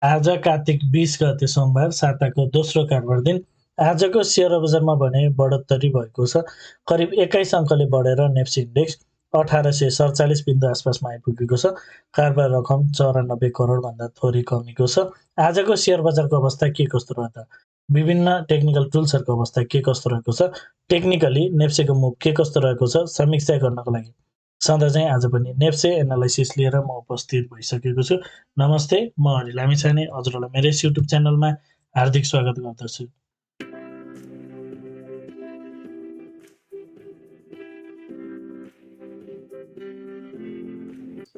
आज कार्तिक 20 गते सोमबार साताको दोस्रो कारोबार दिन आजको सेयर बजारमा भने बढोत्तरी भएको छ। करिब 21 अङ्कले बढेर नेप्से इन्डेक्स 1847 बिन्दु आसपासमा आइपुगेको छ। कारोबार रकम 94 करोडभन्दा थोरै कमीको छ। आजको सेयर बजारको अवस्था के कस्तो रहन्छ? विभिन्न टेक्निकल टुल्सहरूको अवस्था के कस्तो रहेको छ? टेक्निकली नेप्सेको मुभ के कस्तो रहेको छ? समीक्षा गर्नको लागि सधैँ चाहिँ आज पनि नेप्से एनालाइसिस लिएर म उपस्थित भइसकेको छु। नमस्ते, म हरि लामिछाने हजुरहरूलाई मेरो यस युट्युब च्यानलमा हार्दिक स्वागत गर्दछु।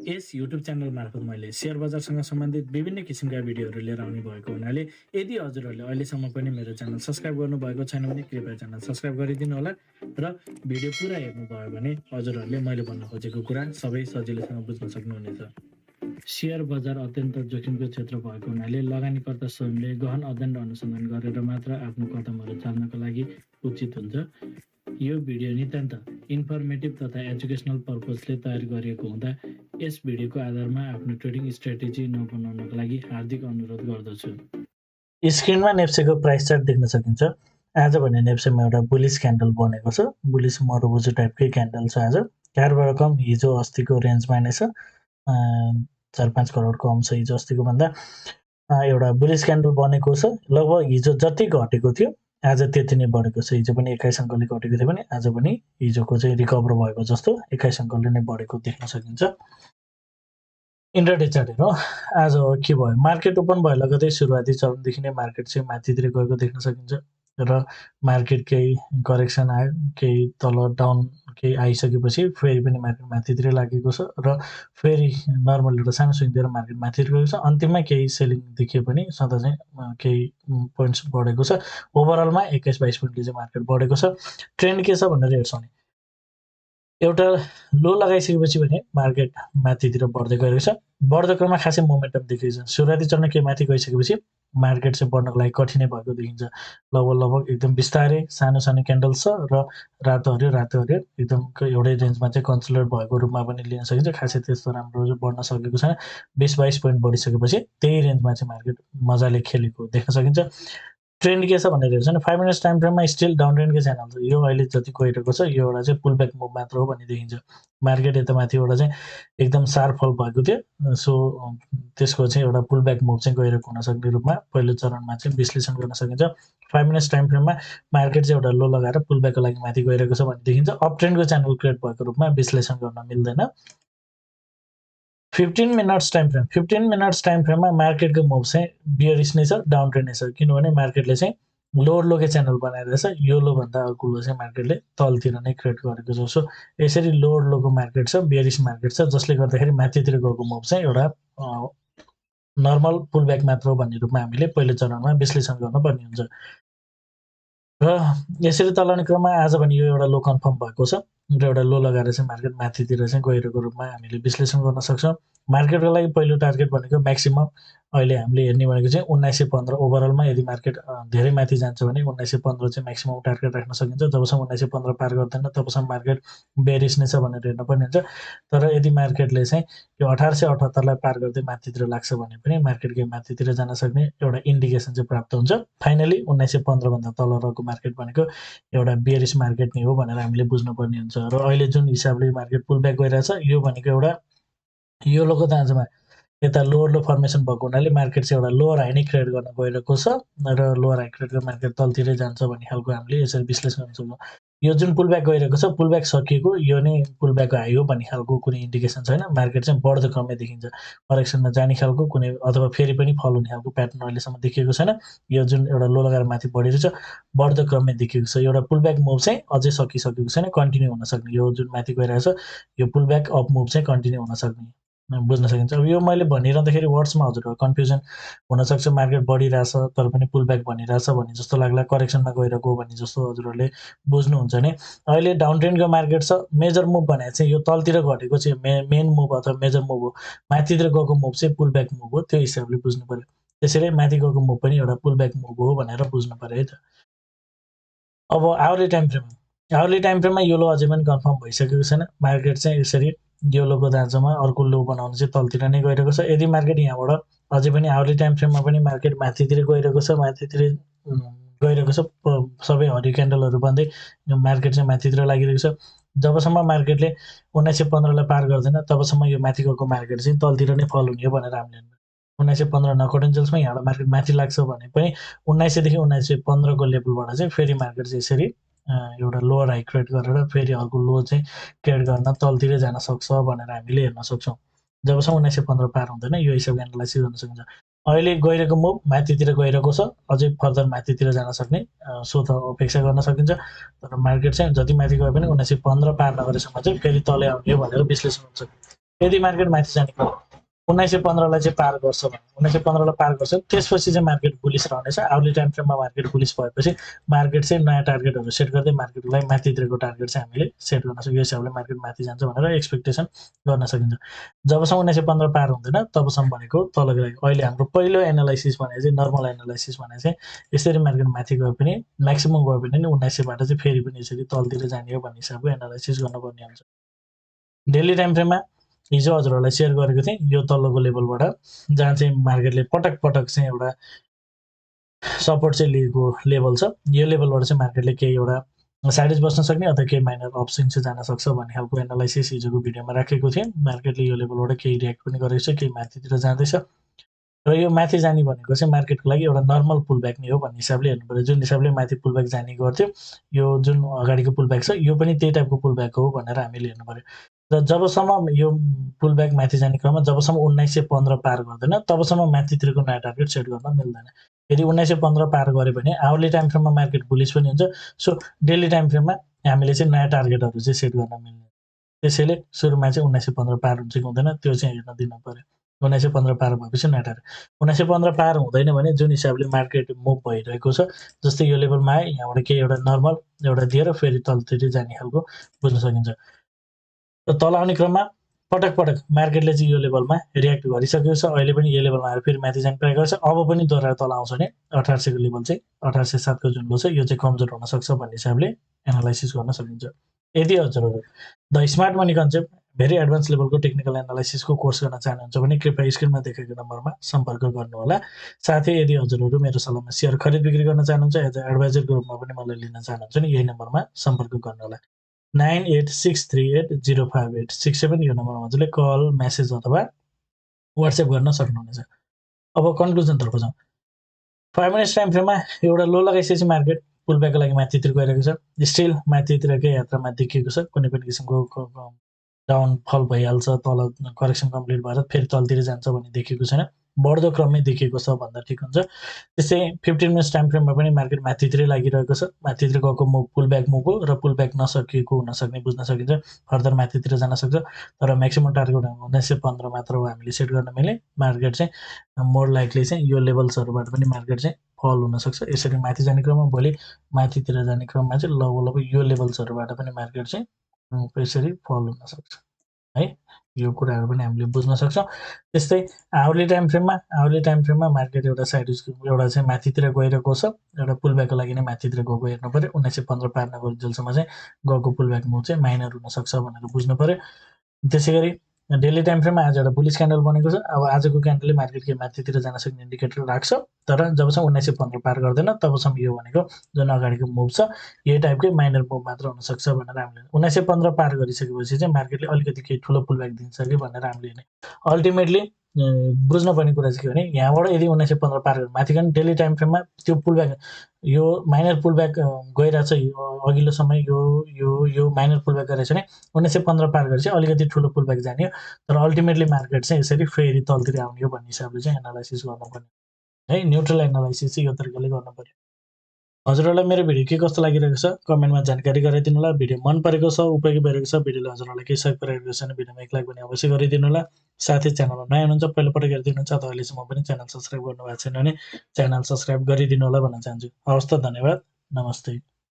यस युट्युब च्यानल मार्फत मैले सेयर बजारसँग सम्बन्धित विभिन्न किसिमका भिडियोहरू लिएर आउने भएको हुनाले यदि हजुरहरूले अहिलेसम्म पनि मेरो च्यानल सब्सक्राइब गर्नुभएको छैन भने कृपया च्यानल सब्सक्राइब गरिदिनु होला र भिडियो पुरा हेर्नुभयो भने हजुरहरूले मैले भन्न खोजेको कुरा सबै सजिलैसँग बुझ्न सक्नुहुनेछ। सेयर बजार अत्यन्त जोखिमको क्षेत्र भएको हुनाले लगानीकर्ता स्वयंले गहन अध्ययन र अनुसन्धान गरेर मात्र आफ्नो कदमहरू चाल्नको लागि उचित हुन्छ। यो भिडियो नितान्त इन्फर्मेटिभ तथा एजुकेसनल पर्पजले तयार गरिएको हुँदा यस भिडियोको आधारमा आफ्नो ट्रेडिङ स्ट्र्याटेजी नबनाउनको लागि हार्दिक अनुरोध गर्दछु। स्क्रिनमा नेप्सेको प्राइस चार्ट देख्न सकिन्छ। आज भने नेप्सेमा एउटा बुलिस क्यान्डल बनेको छ। बुलिस मरुभुजु टाइपकै क्यान्डल छ। आज कारोबार रकम हिजो अस्तिको रेन्जमा नै छ। 4-5 करोड कम छ हिजो अस्तिको भन्दा। एउटा बुलिस क्यान्डल बनेको छ। लगभग हिजो जति घटेको थियो आज त्यति नै बढेको छ। हिजो पनि 21 अङ्कले घटेको थियो भने आज पनि हिजोको चाहिँ रिकभर भएको जस्तो 21 अङ्कले नै बढेको देख्न सकिन्छ। इन्ट्राडे चार्ट हेरौँ। आज के भयो? मार्केट ओपन भयो लगतै सुरुवाती चरणदेखि नै मार्केट चाहिँ माथितिर गएको देख्न सकिन्छ र मार्केट केही करेक्सन आयो, केही तल डाउन केही आइसकेपछि फेरि पनि मार्केट माथितिर लागेको छ र फेरि नर्मल एउटा सानो स्विङ दिएर मार्केट माथितिर गएको छ। अन्तिममा केही सेलिङ देखिए पनि सदा चाहिँ केही पोइन्ट्स बढेको छ। ओभरअलमा 21-22 पोइन्टले चाहिँ मार्केट बढेको छ। ट्रेन्ड के छ भनेर हेर्छौँ। एउटा लो लगाइसकेपछि भने मार्केट माथितिर बढ्दै गएको छ। बढ्दो क्रममा खासै मोमेन्टम देखिन्छ। सुरुवाती चरण केही माथि गइसकेपछि मार्केट चाहिँ बढ्नको लागि कठिनै भएको देखिन्छ। लगभग एकदम बिस्तारै सानो सानो क्यान्डल छ र रातो हरियो एकदम एउटै रेन्जमा चाहिँ कन्सोलिडेट भएको रूपमा पनि लिन सकिन्छ। खासै त्यस्तो राम्रो बढ्न सकेको छैन। 20-22 पोइन्ट बढिसकेपछि त्यही रेन्जमा चाहिँ मार्केट मजाले खेलेको देख्न सकिन्छ। ट्रेन्ड के छ भनेर हेर्छ भने 5 मिनट्स टाइम फ्रेममा स्टिल डाउन ट्रेन्डकै च्यानल छ। यो अहिले जति गइरहेको छ यो एउटा चाहिँ पुल ब्याक मुभ मात्र हो भन्ने देखिन्छ। मार्केट यता माथिबाट चाहिँ एकदम सार्प फल भएको थियो। सो त्यसको चाहिँ एउटा पुल ब्याक मुभ चाहिँ गइरहेको हुन सक्ने रूपमा पहिलो चरणमा चाहिँ विश्लेषण गर्न सकिन्छ। 5 मिनट्स टाइम फ्रेममा मार्केट चाहिँ एउटा लो लगाएर पुल ब्याकको लागि माथि गइरहेको छ भन्ने देखिन्छ। अप ट्रेन्डको च्यानल क्रिएट भएको रूपमा विश्लेषण गर्न मिल्दैन। 15 मिनट्स टाइम फ्रेममा मार्केटको मुभ चाहिँ बियरिश नै छ, डाउन ट्रेन्ड नै छ। किनभने मार्केटले चाहिँ लोवर लोकै च्यानल बनाइरहेछ। यो लोभन्दा अर्को चाहिँ मार्केटले तलतिर नै क्रिएट गरेको छ। सो यसरी लोवर लोको मार्केट छ, बियरिश मार्केट छ, जसले गर्दाखेरि माथितिर गएको मुभ चाहिँ एउटा नर्मल पुल ब्याक मात्र हो भन्ने रूपमा हामीले पहिलो चरणमा विश्लेषण गर्नुपर्ने हुन्छ। र यसरी तलाउने क्रममा आज पनि यो एउटा लो कन्फर्म भएको छ र एउटा लो लगाएर चाहिँ मार्केट माथितिर चाहिँ गइरहेको रूपमा हामीले विश्लेषण गर्न सक्छौँ। मार्केटको लागि पहिलो टार्गेट भनेको म्याक्सिमम अहिले हामीले हेर्ने भनेको चाहिँ 1915। ओभरअलमा यदि मार्केट धेरै माथि जान्छ भने 1915 चाहिँ म्याक्सिमम टार्गेट राख्न सकिन्छ। जबसम्म 1915 पार गर्दैन तबसम्म मार्केट बेरिस नै छ भनेर हेर्नुपर्ने हुन्छ। तर यदि मार्केटले चाहिँ यो 1878 लाई पार गर्दै माथितिर लाग्छ भने पनि मार्केटकै माथितिर जान सक्ने एउटा इन्डिकेसन चाहिँ प्राप्त हुन्छ। फाइनली 1915 भन्दा तल रहेको मार्केट भनेको एउटा बियरिश मार्केट नै हो भनेर हामीले बुझ्नुपर्ने हुन्छ। र अहिले जुन हिसाबले मार्केट पुल ब्याक गइरहेछ यो भनेको एउटा यो लोको दाँजोमा यता लोवर लो फर्मेसन भएको हुनाले मार्केट चाहिँ एउटा लोवर हाई नै क्रिएट गर्न गइरहेको छ र लोवर हाई क्रिएट गरेर मार्केट तलतिरै जान्छ भन्ने खालको हामीले यसरी विश्लेषण गर्न सक्छौँ। यो जुन पुल ब्याक गइरहेको छ, पुल ब्याक सकिएको, यो नै पुल ब्याक हाई हो भन्ने खालको कुनै इन्डिकेसन छैन। मार्केट चाहिँ बढ्दो क्रममै देखिन्छ। करेक्सनमा जाने खालको कुनै अथवा फेरि पनि फल हुने खालको प्याटर्न अहिलेसम्म देखिएको छैन। यो जुन एउटा लो लगाएर माथि बढिरहेछ बढ्दो क्रममै देखिएको छ। एउटा पुल ब्याक मुभ चाहिँ अझै सकिसकेको छैन, कन्टिन्यू हुन सक्ने। यो जुन माथि गइरहेछ यो पुल ब्याक अप मुभ चाहिँ कन्टिन्यू हुन सक्ने बुझ्न सकिन्छ। अब यो मैले भनिरहँदाखेरि वर्ड्समा हजुरहरू कन्फ्युजन हुनसक्छ। मार्केट बढिरहेछ तर पनि पुल ब्याक भनिरहेछ भन्ने जस्तो लाग्ला, करेक्सनमा गइरहेको भन्ने जस्तो हजुरहरूले बुझ्नुहुन्छ भने अहिले डाउन ट्रेन्डको मार्केट छ। मेजर मुभ भनेको चाहिँ यो तलतिर घटेको चाहिँ मेन मुभ अथवा मेजर मुभ हो। माथितिर गएको मुभ चाहिँ पुल ब्याक मुभ हो। त्यो हिसाबले बुझ्नु पर्यो। त्यसैले माथि गएको मुभ पनि एउटा पुल ब्याक मुभ हो भनेर बुझ्नु पर्यो है त। अब आवरली टाइम फ्रेममा यो लो अझै पनि कन्फर्म भइसकेको छैन। मार्केट चाहिँ यसरी यो लोको दाँजोमा अर्को लो बनाउन चाहिँ तलतिर नै गइरहेको छ। यदि मार्केट यहाँबाट अझै पनि आवरली टाइम फ्रेममा पनि मार्केट माथितिर गइरहेको छ, माथितिर गइरहेको छ। सबै हरियो क्यान्डलहरू बन्दै मार्केट चाहिँ माथितिर लागिरहेको छ। जबसम्म मार्केटले 1915 लाई पार गर्दैन तबसम्म यो माथि गएको मार्केट चाहिँ तलतिर नै फल हुने हो भनेर हामीले 1915 नकटिन्जेलसम्म यहाँबाट मार्केट माथि लाग्छ भने पनि 1900 देखि 1915 को लेभलबाट चाहिँ फेरि मार्केट चाहिँ यसरी एउटा लोअर हाई क्रिएट गरेर फेरि अर्को लो चाहिँ क्रिएट गर्न तलतिर जान सक्छ भनेर हामीले हेर्न सक्छौँ। जबसम्म 1915 पार हुँदैन यो हिसाबले एनालाइसिस गर्न सकिन्छ। अहिले गइरहेको मुभ माथितिर गइरहेको छ, अझै फर्दर माथितिर जान सक्ने सो त अपेक्षा गर्न सकिन्छ। तर मार्केट चाहिँ जति माथि गए पनि 1915 पार नगरेसम्म चाहिँ फेरि तलै आउने हो भनेर विश्लेषण हुन्छ। यदि मार्केट माथि जाने क्रम 1915 लाई चाहिँ पार गर्छ भने 1915 लाई पार गर्छ त्यसपछि चाहिँ मार्केट बुलिस रहनेछ। आवरली टाइम फ्रेममा मार्केट बुलिस भएपछि मार्केट चाहिँ नयाँ टार्गेटहरू सेट गर्दै मार्केटलाई माथितिरको टार्गेट चाहिँ हामीले सेट गर्न सक्छौँ। यो हिसाबले मार्केट माथि जान्छ भनेर एक्सपेक्टेसन गर्न सकिन्छ। जबसम्म 1915 पार हुँदैन तबसम्म भनेको तलको लागि अहिले हाम्रो पहिलो एनालाइसिस भने चाहिँ नर्मल एनालाइसिस भने चाहिँ यसरी मार्केट माथि गए पनि म्याक्सिमम गयो भने 1900 बाट चाहिँ फेरि पनि यसरी तलतिर जाने हो भन्ने हिसाबको एनालाइसिस गर्नुपर्ने हुन्छ। डेली टाइम फ्रेममा हिजो हजुरहरूलाई सेयर गरेको थिएँ यो तल्लोको लेभलबाट जहाँ चाहिँ मार्केटले पटक पटक चाहिँ एउटा सपोर्ट चाहिँ लिएको लेभल छ। यो लेभलबाट चाहिँ मार्केटले केही एउटा साइडेज बस्न सक्ने अथवा केही माइनर अपस्विङ चाहिँ जान सक्छ भन्ने खालको एनालाइसिस हिजोको भिडियोमा राखेको थिएँ। मार्केटले यो लेभलबाट केही रियाक्ट पनि गरेको छ, केही माथितिर जाँदैछ र यो माथि जाने भनेको चाहिँ मार्केटको लागि एउटा नर्मल पुलब्याक नै हो भन्ने हिसाबले हेर्नु पर्यो। जुन हिसाबले माथि पुलब्याक जाने गर्थ्यो यो जुन अगाडिको पुलब्याक छ यो पनि त्यही टाइपको पुलब्याक हो भनेर हामीले हेर्नु पर्यो। र जबसम्म यो पुलब्याक माथि जाने क्रममा जबसम्म 1915 पार गर्दैन तबसम्म माथितिरको नयाँ टार्गेट सेट गर्न मिल्दैन। यदि 1915 पार गऱ्यो भने आवरली टाइम फ्रेममा मार्केट बुलिस पनि हुन्छ। सो डेली टाइम फ्रेममा हामीले चाहिँ नयाँ टार्गेटहरू चाहिँ सेट गर्न मिल्ने। त्यसैले सुरुमा चाहिँ 1915 पार हुन्छ कि हुँदैन त्यो चाहिँ हेर्न दिनु पर्यो। 1915 पार भएपछि नयाँ टार्गेट 1915 पार हुँदैन भने जुन हिसाबले मार्केट मुभ भइरहेको छ जस्तै यो लेभलमा आयो यहाँबाट केही एउटा नर्मल एउटा दिएर फेरि तलतिर जाने खालको बुझ्न सकिन्छ। र तल आउने क्रममा पटक पटक मार्केटले चाहिँ यो लेभलमा रियाक्ट गरिसकेको छ। अहिले पनि यो लेभलमा आएर फेरि माथि जाने ट्राई गर्छ। अब पनि दोहोऱ्याएर तल आउँछ भने 1800 को लेभल चाहिँ 1807 को जुन लो छ यो चाहिँ कमजोर हुन सक्छ भन्ने हिसाबले एनालाइसिस गर्न सकिन्छ। यदि हजुरहरू the smart money concept very advance लेभलको टेक्निकल एनालाइसिसको कोर्स गर्न चाहनुहुन्छ भने कृपया स्क्रिनमा देखेको नम्बरमा सम्पर्क गर्नुहोला। साथै यदि हजुरहरू मेरो सल्लाहमा सेयर खरिद बिक्री गर्न चाहनुहुन्छ एज अ एडभाइजरको रूपमा पनि मलाई लिन चाहनुहुन्छ भने यही नम्बरमा सम्पर्क गर्नुहोला। 9863805867 यो नम्बरमा हजुरले कल मेसेज अथवा वाट्सएप गर्न सक्नुहुनेछ। अब कन्क्लुजनतर्फ जाउँ। 5 मिनट्स टाइम फ्रेममा एउटा लो लगाइसकेपछि मार्केट पुलब्याकको लागि माथितिर गइरहेको छ। स्टिल माथितिरकै यात्रामा देखिएको छ। कुनै पनि किसिमको डाउनफल भइहाल्छ, तल करेक्सन कम्प्लिट भएर फेरि तलतिर जान्छ भन्ने देखिएको छैन। बढ्दो क्रममै देखिएको छ भन्दा ठिक हुन्छ। त्यस्तै 15 मिनट्स टाइम फ्रेममा पनि मार्केट माथितिरै लागिरहेको छ। माथितिर गएको मुभ पुलब्याक मुभ हो र पुलब्याक नसकिएको हुन सक्ने बुझ्न सकिन्छ। फर्दर माथितिर जान सक्छ तर म्याक्सिमम टार्गेट 1915 मात्र हो हामीले सेट गर्न मिल्ने। मार्केट चाहिँ मोर लाइकली चाहिँ यो लेभल्सहरूबाट पनि मार्केट चाहिँ फल हुन सक्छ। यसरी माथि जाने क्रममा भोलि माथितिर जाने क्रममा चाहिँ लगभग यो लेभल्सहरूबाट पनि मार्केट चाहिँ यसरी फल हुन सक्छ है। यो कुराहरू पनि हामीले बुझ्न सक्छौँ। त्यस्तै आवरली टाइम फ्रेममा मार्केट एउटा एउटा चाहिँ माथितिर गइरहेको छ। एउटा पुलब्याकको लागि नै माथितिर गएको हेर्नु पर्यो। 1915 पार नगरुन्जेलसम्म चाहिँ गएको पुलब्याक मुभ चाहिँ माइनर हुन सक्छ भनेर बुझ्नु पर्यो। त्यसै गरी डेली टाइम फ्रेममा आज एउटा बुलिस क्यान्डल बनेको छ। अब आजको क्यान्डलले मार्केटको माथितिर जान सक्ने इन्डिकेटर राख्छ तर जबसम्म 1915 पार गर्दैन तबसम्म यो भनेको जुन अगाडिको मुभ छ यही टाइपकै माइनर मुभ मात्र हुन सक्छ भनेर हामीले 1915 पार गरिसकेपछि चाहिँ मार्केटले अलिकति केही ठुलो पुलब्याक दिन्छ कि भनेर हामीले हेर्ने। अल्टिमेटली बुझ्नुपर्ने कुरा चाहिँ के भने यहाँबाट यदि 1915 पार गरेर माथि गयो डेली टाइम फ्रेममा त्यो पुलब्याक यो माइनर पुलब्याक गइरहेछ। अघिल्लो समय यो माइनर पुलब्याक गरेछ भने 1915 पार गरेपछि अलिकति ठुलो पुलब्याक जाने हो तर अल्टिमेटली मार्केट चाहिँ यसरी फेरि तलतिर आउने हो भन्ने हिसाबले चाहिँ एनालाइसिस गर्नुपर्ने है। न्युट्रल एनालाइसिस चाहिँ यो तरिकाले गर्नुपर्यो। हजुरहरूलाई मेरो भिडियो के कस्तो लागिरहेको छ कमेन्टमा जानकारी गराइदिनु होला। भिडियो मन परेको छ उपयोगी भइरहेको छ भिडियोले हजुरहरूलाई केही सहयोग पुऱ्याइरहेको छ भने भिडियोमा एक लाइक पनि अवश्य गरिदिनु होला। साथै च्यानलमा नयाँ हुनुहुन्छ पहिलोपटक हेरिदिनु हुन्छ अथवा अहिलेसम्म पनि च्यानल सब्सक्राइब गर्नुभएको छैन भने च्यानल सब्सक्राइब गरिदिनु होला भन्न चाहन्छु। हवस् त धन्यवाद। नमस्ते।